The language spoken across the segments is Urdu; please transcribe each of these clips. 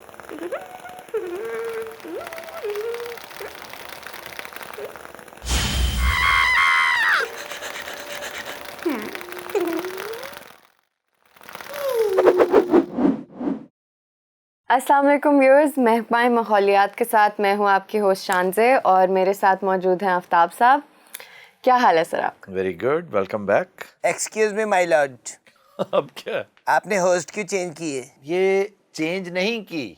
السلام علیکم ویورز، محکمہ ماحولیات کے ساتھ میں ہوں آپ کی ہوسٹ شانزے، اور میرے ساتھ موجود ہیں آفتاب صاحب. کیا حال ہے سر آپ کا؟ Very good, welcome back. Excuse me my lord, اب کیا آپ نے ہوسٹ کیوں چینج کی ہے؟ یہ چینج نہیں کی،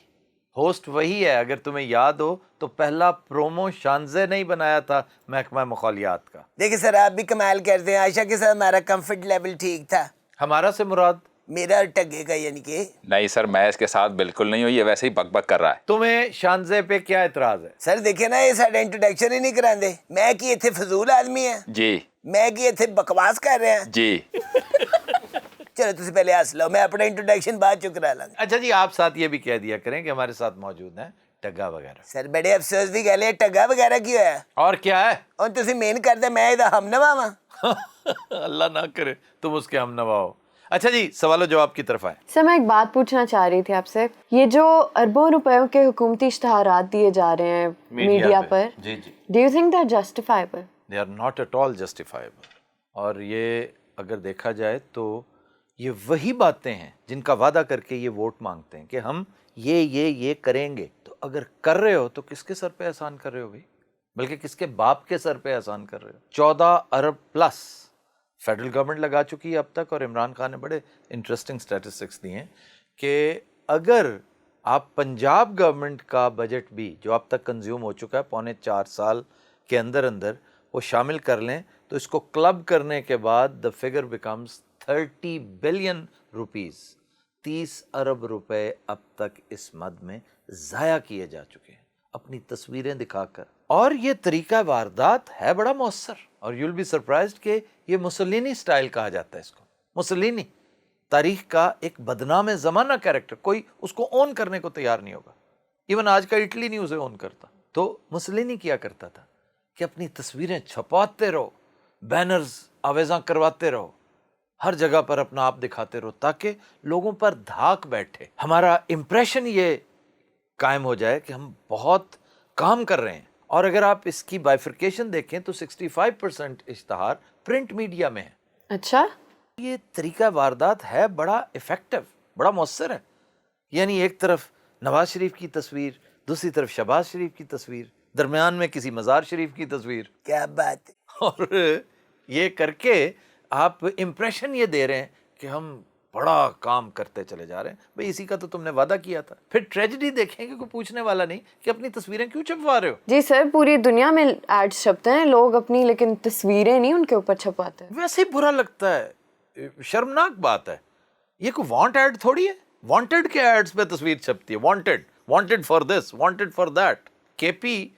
ہوسٹ وہی ہے. اگر تمہیں یاد ہو تو پہلا پرومو شانزے نہیں بنایا تھا محکمہ ماحولیات کا. دیکھیں سر، آپ بھی کمال کرتے ہیں. عائشہ کے ساتھ ہمارا کمفرٹ لیول ٹھیک تھا. ہمارا سے مراد میرا اور ٹگے کا، یعنی کہ نہیں سر، میں اس کے ساتھ بالکل نہیں ہوں، یہ ویسے ہی بک بک کر رہا ہے. تمہیں شانزے پہ کیا اعتراض ہے؟ سر دیکھیں نا، یہ سارا انٹروڈکشن ہی نہیں کراندے. میں کی اتنے فضول آدمی ہیں، جی میں کی اتنے بکواس کر رہے ہیں. جی. چلو تسی پہلے ہنس لو، میں اپنا انٹروڈکشن بعد چ کرا لوں گا. اچھا جی، آپ ساتھ یہ بھی کہہ دیا کریں کہ ہمارے ساتھ موجود ہیں ٹگا وغیرہ. سر بڑے افسوس دی گل ہے، ٹگا وغیرہ کی ہویا اور کیا ہے؟ اور تسی مین کردے میں دا ہم نوا واں. اللہ نہ کرے تم اس کے ہم نوا ہو. اچھا جی، سوال و جواب کی طرف آئیں. سر میں ایک بات پوچھنا چاہ رہی تھی آپ سے. یہ جو اربوں روپیوں کے حکومتی اشتہارات دیے جا رہے ہیں میڈیا پر، جی جی، do you think they are justifiable? They are not at all justifiable. اور یہ اگر دیکھا جائے تو یہ وہی باتیں ہیں جن کا وعدہ کر کے یہ ووٹ مانگتے ہیں کہ ہم یہ کریں گے. تو اگر کر رہے ہو تو کس کے سر پہ احسان کر رہے ہو بھائی؟ بلکہ کس کے باپ کے سر پہ احسان کر رہے ہو. 14 ارب پلس فیڈرل گورنمنٹ لگا چکی ہے اب تک. اور عمران خان نے بڑے انٹرسٹنگ اسٹیٹسٹکس دیے ہیں کہ اگر آپ پنجاب گورنمنٹ کا بجٹ بھی جو اب تک کنزیوم ہو چکا ہے 4.25 سال کے اندر وہ شامل کر لیں تو اس کو کلب کرنے کے بعد the figure becomes 30 billion rupees. 30 ارب روپے اب تک اس مد میں ضائع کیے جا چکے ہیں اپنی تصویریں دکھا کر. اور یہ طریقہ واردات ہے بڑا مؤثر. اور یو ول بی سرپرائزڈ کہ یہ مسولینی سٹائل کہا جاتا ہے اس کو. مسولینی تاریخ کا ایک بدنام زمانہ کیریکٹر، کوئی اس کو اون کرنے کو تیار نہیں ہوگا. ایون آج کا اٹلی نہیں اسے اون کرتا. تو مسولینی کیا کرتا تھا کہ اپنی تصویریں چھپاتے رہو، بینرز آویزاں کرواتے رہو، ہر جگہ پر اپنا آپ دکھاتے رہو تاکہ لوگوں پر دھاک بیٹھے، ہمارا امپریشن یہ قائم ہو جائے کہ ہم بہت کام کر رہے ہیں. اور اگر آپ اس کی بائیفرکیشن دیکھیں تو 65% اشتہار پرنٹ میڈیا میں ہے. اچھا، یہ طریقہ واردات ہے بڑا افیکٹو، بڑا مؤثر ہے. یعنی ایک طرف نواز شریف کی تصویر، دوسری طرف شہباز شریف کی تصویر، درمیان میں کسی مزار شریف کی تصویر. کیا بات ہے. اور یہ کر کے آپ امپریشن یہ دے رہے ہیں کہ ہم بڑا کام کرتے چلے جا رہے ہیں. بھئی اسی کا تو تم نے وعدہ کیا تھا. پھر ٹریجڈی دیکھیں کہ کوئی پوچھنے والا نہیں کہ اپنی تصویریں کیوں چھپوا رہے ہو. جی سر، پوری دنیا میں ایڈز چھپتے ہیں لوگ اپنی، لیکن تصویریں نہیں ان کے اوپر چھپواتے. ویسے ہی برا لگتا ہے، شرمناک بات ہے. یہ کوئی وانٹ ایڈ تھوڑی ہے. وانٹڈ کے ایڈز پہ تصویر چھپتی ہے. Wanted for this, wanted for that. کے پی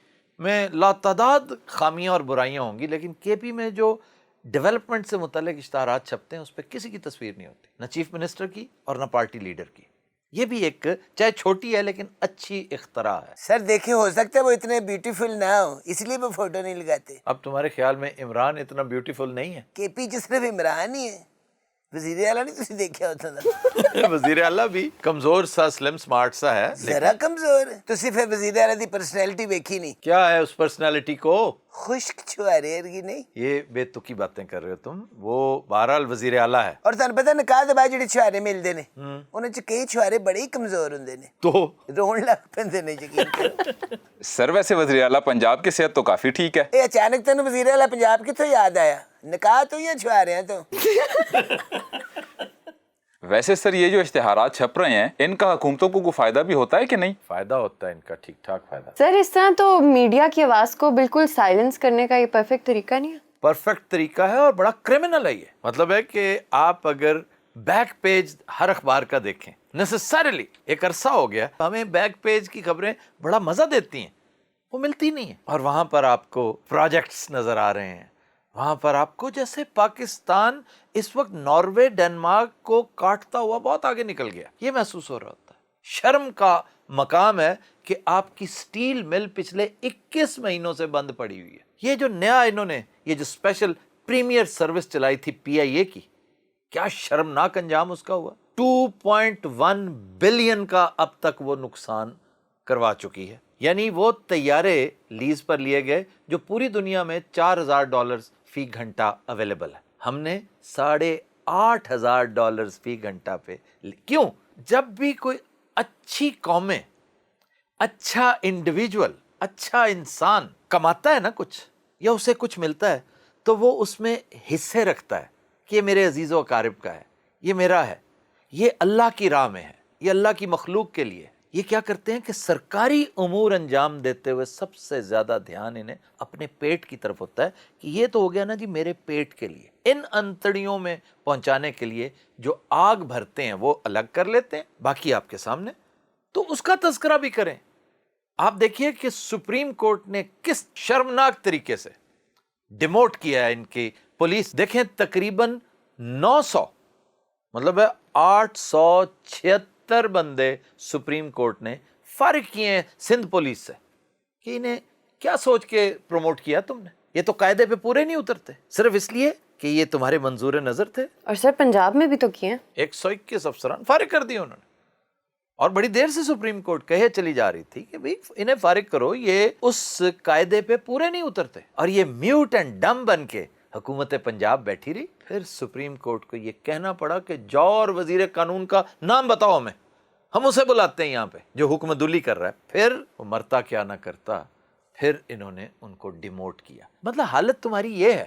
میں لاتعداد خامیاں اور برائیاں ہوں گی، لیکن کے پی میں جو ڈیولپمنٹ سے متعلق اشتہارات چھپتے ہیں اس پہ کسی کی تصویر نہیں ہوتی، نہ چیف منسٹر کی اور نہ پارٹی لیڈر کی. یہ بھی ایک چاہے چھوٹی ہے لیکن اچھی اختراع ہے. سر دیکھیں، ہو سکتا ہے وہ اتنے بیوٹیفل نہ ہو، اس لیے وہ فوٹو نہیں لگاتے. اب تمہارے خیال میں عمران اتنا بیوٹیفل نہیں ہے؟ کے پی صرف عمران ہی ہے، وزیر اعلیٰ نہیں تسی دیکھا ہوتا تھا. وزیر اعلیٰ بھی کمزور سا، سلم سمارٹ سا ہے. ذرا کمزور. تسی پھر وزیر اعلیٰ دی پرسنالٹی ویکھی نہیں. کیا ہے اس پرسنالٹی کو؟ خشک چھوارے ورگی نہیں. یہ بے تکی باتیں کر رہے ہو تم. وہ بہرحال وزیر اعلیٰ ہے. اور تھانوں پتہ نکاح دے بعد جڑے چھوارے ملدے نے انہاں چ کئی چھوارے بڑے ہی کمزور ہوندے نے، تو رون لگ پیندے نے. یقین کرو. سر ویسے وزیر اعلیٰ پنجاب کی صحت تو کافی ٹھیک ہے. اے اچانک تینوں وزیر اعلیٰ پنجاب کتوں یاد آیا؟ نکاح تو یا چھوارے تو؟ ویسے سر یہ جو اشتہارات چھپ رہے ہیں ان کا حکومتوں کو کوئی فائدہ بھی ہوتا ہے کہ نہیں؟ فائدہ ہوتا ہے ان کا، ٹھیک ٹھاک فائدہ. سر اس طرح تو میڈیا کی آواز کو بالکل سائلنس کرنے کا یہ پرفیکٹ طریقہ نہیں ہے. پرفیکٹ طریقہ ہے اور بڑا کرمنل ہے. یہ مطلب ہے کہ آپ اگر بیک پیج ہر اخبار کا دیکھیں، نیسسریلی ایک عرصہ ہو گیا ہمیں بیک پیج کی خبریں بڑا مزہ دیتی ہیں، وہ ملتی نہیں ہیں. اور وہاں پر آپ کو پروجیکٹس نظر آ رہے ہیں، وہاں پر آپ کو جیسے پاکستان اس وقت ناروے ڈنمارک کو کاٹتا ہوا بہت آگے نکل گیا، یہ محسوس ہو رہا ہوتا ہے. شرم کا مقام ہے کہ آپ کی سٹیل مل پچھلے 21 مہینوں سے بند پڑی ہوئی ہے. یہ جو نیا انہوں نے یہ جو اسپیشل پریمیئر سروس چلائی تھی PIA کی، کیا شرمناک انجام اس کا ہوا. 2.1 بلین کا اب تک وہ نقصان کروا چکی ہے. یعنی وہ طیارے لیز پر لیے گئے جو پوری دنیا میں $4,000 فی گھنٹہ اویلیبل ہے. ہم نے $8,500 فی گھنٹہ پہ. کیوں؟ جب بھی کوئی اچھی قومیں، اچھا انڈیویجول، اچھا انسان کماتا ہے نا کچھ، یا اسے کچھ ملتا ہے، تو وہ اس میں حصے رکھتا ہے کہ یہ میرے عزیز و اقارب کا ہے، یہ میرا ہے، یہ اللہ کی راہ میں ہے، یہ اللہ کی مخلوق کے لیے. یہ کیا کرتے ہیں کہ سرکاری امور انجام دیتے ہوئے سب سے زیادہ دھیان انہیں اپنے پیٹ کی طرف ہوتا ہے کہ یہ تو ہو گیا نا جی میرے پیٹ کے لیے. ان انتڑیوں میں پہنچانے کے لیے جو آگ بھرتے ہیں وہ الگ کر لیتے ہیں، باقی آپ کے سامنے. تو اس کا تذکرہ بھی کریں. آپ دیکھیے کہ سپریم کورٹ نے کس شرمناک طریقے سے ڈیموٹ کیا ہے ان کی پولیس. دیکھیں تقریباً 900 مطلب ہے 876 بندے سپریم کورٹ نے فارغ کیے ہیں سندھ پولیس سے کہ انہیں کیا سوچ کے پروموٹ کیا تم نے. یہ تو قاعدے پہ پورے نہیں اترتے صرف اس لیے کہ یہ تمہارے منظور نظر تھے. اور سر پنجاب میں بھی تو کیے ہیں. 121 افسران فارغ کر دیے انہوں نے. اور بڑی دیر سے سپریم کورٹ کہے چلی جا رہی تھی کہ بھئی انہیں فارغ کرو، یہ اس قاعدے پہ پورے نہیں اترتے. اور یہ میوٹ اینڈ ڈم بن کے حکومت پنجاب بیٹھی رہی. پھر سپریم کورٹ کو یہ کہنا پڑا کہ جاؤ اور وزیر قانون کا نام بتاؤ ہمیں، ہم اسے بلاتے ہیں یہاں پہ جو حکم دلی کر رہا ہے. پھر وہ مرتا کیا نہ کرتا، پھر انہوں نے ان کو ڈیموٹ کیا. مطلب حالت تمہاری یہ ہے.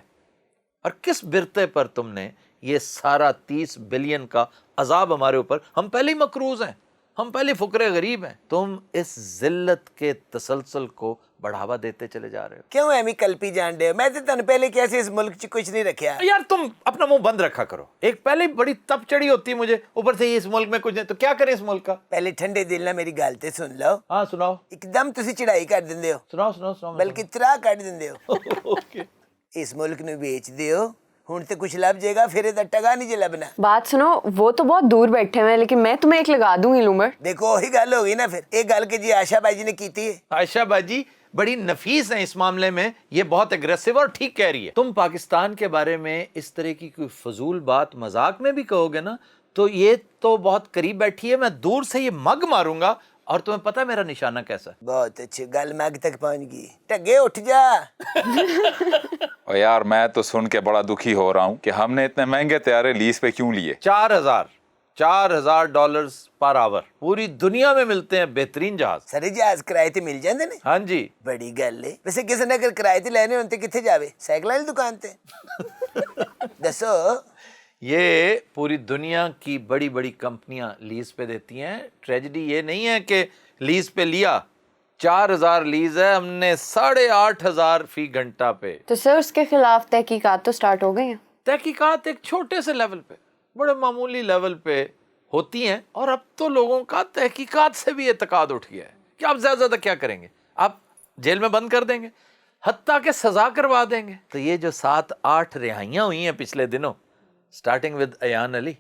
اور کس برتے پر تم نے یہ سارا 30 بلین کا عذاب ہمارے اوپر، ہم پہلے ہی مقروض ہیں، ہم پہلے فقرے غریب ہیں، تم اس ذلت کے تسلسل کو بڑھاوا دیتے چلے جا رہے ہو. کیوں ایویں کلپی جان رہے ہو؟ میں تو تن پہلے کیسے اس ملک چ کچھ نہیں رکھیا. یار تم اپنا منہ بند رکھا کرو. ایک پہلے بڑی تپ چڑی ہوتی ہے مجھے، اوپر سے یہ اس ملک میں کچھ نہیں، تو کیا کریں اس ملک کا. پہلے ٹھنڈے دل نہ میری گل تے سن لو. ہاں سناؤ ایک دم تسی چڑھائی کر دیندے ہو، سناؤ سناؤ سناؤ. بلکہ ترا کٹ دیندے ہو. اوکے. اس ملک نو بیچ دیو، ہن تے کچھ لب جائے گا، پھر دا ٹگا نہیں جے لبنا. بات سنو، وہ تو بہت دور بیٹھے ہوئے ہیں لیکن میں تمہیں ایک لگا دوں گی لومر. دیکھو وہی گل ہو گئی نا. پھر ایک گل کہ جی آشا بائی جی نے کیتی ہے. عائشہ باجی بڑی نفیس ہیں اس معاملے میں، یہ بہت اگریسو اور ٹھیک کہہ رہی ہے. تم پاکستان کے بارے میں اس طرح کی کوئی فضول بات مذاق میں بھی کہو گے نا تو یہ تو بہت قریب بیٹھی ہے، میں دور سے یہ مگ ماروں گا. اور تمہیں پتہ میرا نشانہ کیسا ہے؟ بہت اچھی گل مگ تک پہنچ گئی. ٹگے اٹھ جا. اور یار میں تو سن کے بڑا دکھی ہو رہا ہوں کہ ہم نے اتنے مہنگے طیارے لیز پہ کیوں لیے. $4,000 پر آور. پوری دنیا میں ملتے ہیں بہترین جہاز. سارے جہاز کرائے تے مل جاندے نے. ہاں جی. بڑی گل ہے. ویسے کسی نے اگر کرائے تے لینے ہون تے کتھے جاوے؟ سائیکل والی دکان تے. دسو. یہ پوری دنیا کی بڑی بڑی کمپنیاں لیز پہ دیتی ہیں. ٹریجڈی یہ نہیں ہے کہ لیز پہ لیا، 4,000 لیز ہے، ہم نے 8,500 فی گھنٹہ پہ. تو سر اس کے خلاف تحقیقات تو سٹارٹ ہو گئی ہیں. تحقیقات ایک چھوٹے سے لیول پہ، بڑے معمولی لیول پہ ہوتی ہیں. اور اب تو لوگوں کا تحقیقات سے بھی اعتقاد اٹھ گیا ہے کہ آپ زیادہ زیادہ کیا کریں گے، آپ جیل میں بند کر دیں گے، حتیٰ کہ سزا کروا دیں گے. تو یہ جو 7-8 رہائیاں ہوئی ہیں پچھلے دنوں، starting with Ayyan Ali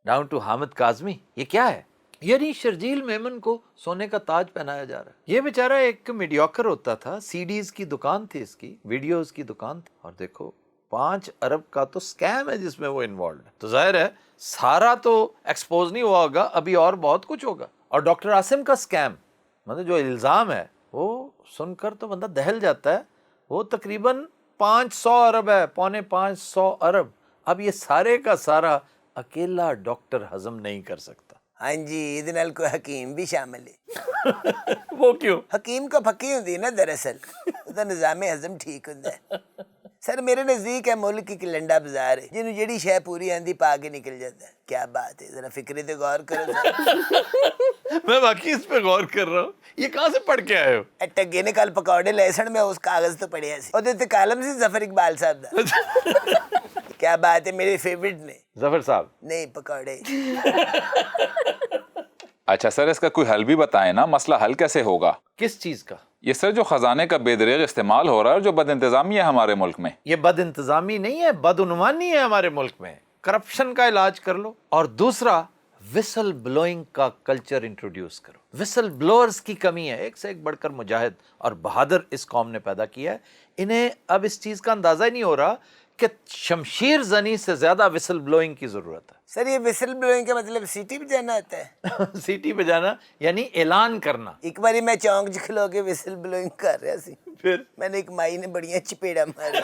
down to Hamid Kazmi, یہ کیا ہے؟ یعنی شرجیل میمن کو سونے کا تاج پہنایا جا رہا ہے. یہ بیچارہ ایک میڈیوکر ہوتا تھا، سی ڈیز کی دکان تھی اس کی، ویڈیوز کی دکان تھی، اور دیکھو 5 ارب کا تو سکیم ہے جس میں وہ انوالوڈ ہے. تو ظاہر ہے سارا تو ایکسپوز نہیں ہوا ہوگا، ابھی اور بہت کچھ ہوگا. اور ڈاکٹر عاصم کا سکیم، مطلب جو الزام ہے وہ سن کر تو بندہ دہل جاتا ہے. وہ تقریباً 500 ارب ہے، 450 ارب. اب یہ سارے کا سارا اکیلا ڈاکٹر ہضم نہیں کر سکتا. ہاں جی، یہ نال کوئی حکیم بھی شامل ہے. وہ کیوں؟ حکیم کو پھکی ہوندی نا دراصل، وہ نظام ہضم ٹھیک ہوندا ہے. سر میرے نزدیک ہے ملک کی لنڈا بازار ہے جنہوں جیڑی شے پوری آندی پا کے نکل جاتا ہے. کیا بات ہے، ذرا فکرے تے غور کرو. میں واقعی اس پہ غور کر رہا ہوں. یہ کہاں سے پڑھ کے آئے ہو؟ ٹگے نے کل پکوڑے لے سن، میں اس کاغذ تو پڑھیا سی، اور تے کالم سی ظفر اقبال صاحب دا. کیا بات ہے، میرے فیورٹ نے. ظفر صاحب نہیں پکوڑے. اچھا سر، اس کا کوئی حل بھی بتائیں نا، مسئلہ حل کیسے ہوگا؟ کس چیز کا؟ یہ سر جو خزانے کا بے دریغ استعمال ہو رہا ہے اور جو بد انتظامی ہے ہمارے ملک میں. یہ بد انتظامی نہیں ہے، بدعنوانی ہے ہمارے ملک میں. کرپشن کا علاج کر لو. اور دوسرا، وسل بلوئنگ کا کلچر انٹروڈیوس کرو. وسل بلوئرز کی کمی ہے، ایک سے ایک بڑھ کر مجاہد اور بہادر اس قوم نے پیدا کیا ہے. انہیں اب اس چیز کا اندازہ ہی نہیں ہو رہا کہ شمشیر زنی سے زیادہ وسل بلوئنگ کی ضرورت ہے. سر یہ وسل بلوئنگ کا مطلب سیٹی بجانا ہوتا ہے؟ سیٹی بجانا یعنی اعلان کرنا. ایک باری میں چونک کھلو کے وسل بلوئنگ کر رہا سی, پھر میں نے ایک مائی نے بڑیاں چپیڑا مارا,